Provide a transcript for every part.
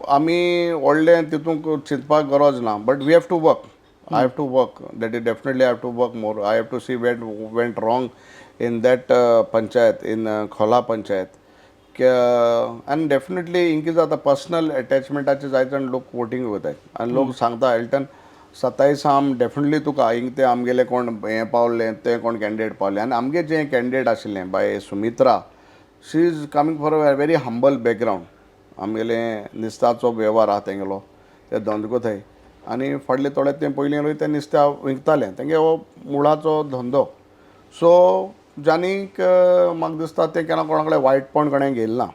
आमी व्हडलें तितूंक चिंतपाक गरज ना, but we have to work. I have to work. That is definitely I have to work more. I have to see what went wrong in that panchayat, in Khola panchayat. And definitely inky जाता personal अटॅचमेंटाचे जायत आनी लोक voting वतात आनी लोक सांगता Elton 27 definitely तुका हिंग ते आमगेले कोण हें पावले ते कोण कॅन्डिडेट पावले आनी आमगे जे कॅन्डिडेट आशिल्लें बाय Sumitra, she is coming for a very humble background. आमगेले निस्ताचो वेव्हार आहा तेंगेलो ते धंदो थंय आनी फाटले थोडे ते पयलीं ते नुस्त्या विकताले तेंगे हो मुळाचो धंदो. सो जानीक म्हाका दिसता ते केन्ना कोणा कडेन वायटपण कोणें घेयलें ना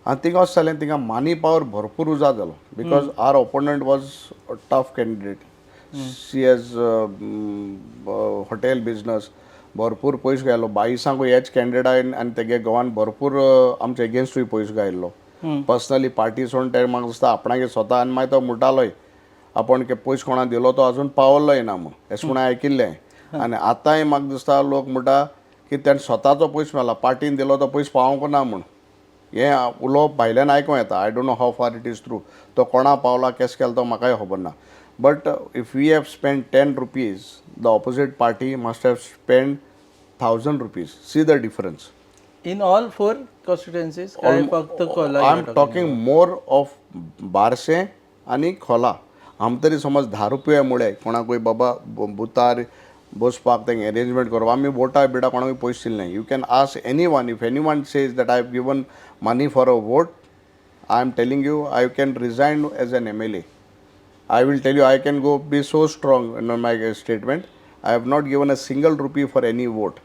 आनी थिंगा अशें जालें थिंगा मनी पावर भरपूर उजा जालो because our opponent was a tough candidate. She has hotel business भरपूर पयस घायलो 22 हेच कॅन्डिडेट आनी तेगे गोवान भरपूर आमचे एगेन्स्टूय पयस घायल्लो पर्सनली पार्टी सोडून ते म्हाका दिसता आपणागे स्वता आनी मागीर तो म्हणटालोय आपण के पयस कोणा दिलो तो अजून पावल्लोय ना म्हूण अशें म्हणून आयकिल्लें. आनी आतांय म्हाका दिसता लोक म्हणटा की तेणें स्वताचो पयस मेळ्ळा पार्टीन दिलो तो पयस पावोंक ना म्हूण. हें उलोवप भायल्यान आयकूं येता. I don't know how far it is true. तो कोणा पावला केस केलो तो म्हाकाय खबर ना. But if we have spend 10 rupees the opposite party must have spend 1000 rupees. See the difference. In all 4 constituencies, काय फक्त खोला I am talking more of बारशें आनी खोला. आम तरी समज 10 रुपया मुळे कोणाकूय बाबा बुतार बसपाक तेंगे अरेंजमेंट करप आमी वोटा बिटा कोणाकूय पयशे दिले नाही. You can ask any one if any one says that I have given money for a vote, I am telling you I can resign as an MLA. I will tell you, I can go be so strong in my statement. I have not given a single rupee for any vote.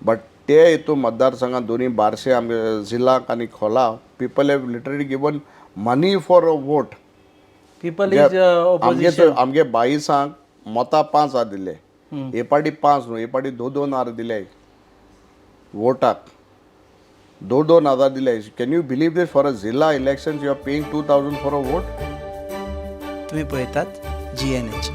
But ते हितून मतदारसंघात दोन्ही बारशे आमगे जिल्लाक आनी खोला people have literally given money for a vote. people is opposition. आमगे 22 मतां 5,000 दिले. हे पाटी 5 न्हू, हे पाटी 2,000 दिले वोटाक. 2,000 दिले. Can you believe this? For a zilla election you are paying 2,000 for a vote. तुम्ही पळयतात GNH.